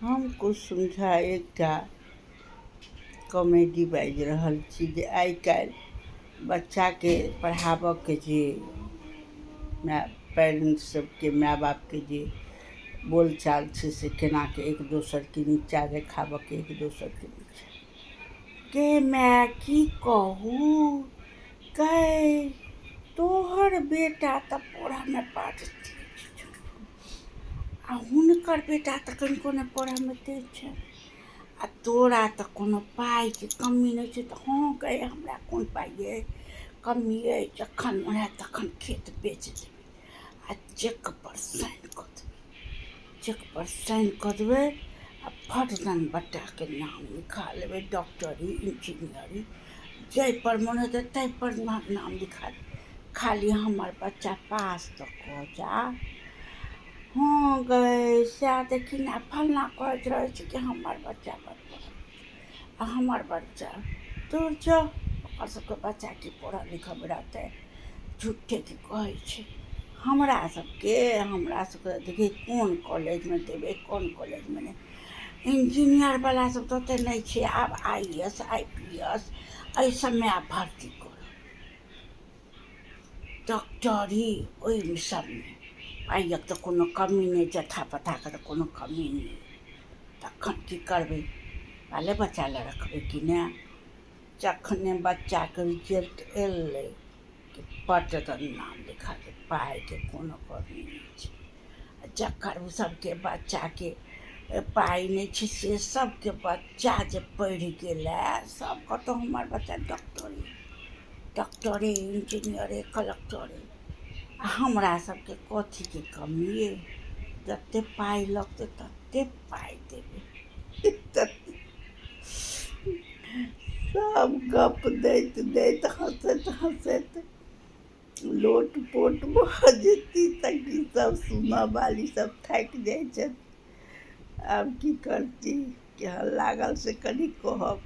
हम कुसुम एकटा कॉमेडी बाजि रहल छी जे आइ काल्हि बच्चाके पढ़ाबऽके जे पेरेंट्स सबके माय बापके जे बोलचाल छै से केनाके एक दोसरके नीचा देखाबऽके एक दोसरके नीचा के माय की कहू कै तोहर बेटा तऽ पढ़ऽमे बड्ड तेज छौ आ हुनकर बेटा तऽ कनिको नहि पढ़ऽमे तेज छै आ तोरा तऽ कोनो पाइके कमी नहि छै तऽ हँ गए हमरा कोन पाइ अइ कमी अइ जखन मोन हैत तखन खेत बेच देबै आ चेकपर साइन कऽ देबै चेकपर साइन कऽ देबै आ फटदन बच्चाके नाम लिखा लेबै डॉक्टरी इंजीनियरिंग जाहिपर मोन हेतै ताहिपर नाम लिखा देबै खाली हमर बच्चा पास तऽ कऽ जा। हाँ गए सएह देखी ने फल्लाँ कहैत रहै छै कि हमर बच्चा बड़ पढ़ल आ हमर बच्चा दूर जो ओकर सबके बच्चा की पढ़ऽ लिखऽमे रहतै झूठेके कहै छै। हमरा सबके देखी कोन कॉलेजमे देबै कोन कॉलेजमे नहि इंजीनियरवला सब तऽ ओतेक नहि छै आब IAS IPS एहि सबमे आब भर्ती करब डॉक्टरी ओहि सबमे पाइक तऽ कोनो कमी नहि जथा पथाके तऽ कोनो कमी नहि तखन की करबै बाले बच्चा लए रखबै कि नहि। जखने बच्चाके रिजल्ट एलै कि पटदन नाम लिखा दे पाइके कोनो कमी नहि छै आ जकर सबके बच्चाके पाइ नहि छै से सबके बच्चा जे पढ़ि गेलै सब कतहु हमर बच्चा डॉक्टरे इंजीनियरे कलेक्टरे आ हमरा सबके कथीके कमी अइ जतेक पाइ लगतै ततेक पाइ देबै सब गप दैत दैत हँसैत लोट पोट भऽ जेती तऽ की सब सुनऽ वाली सब थाकि जाइ छथि। आब की करती केहन लागल से कनि कहब।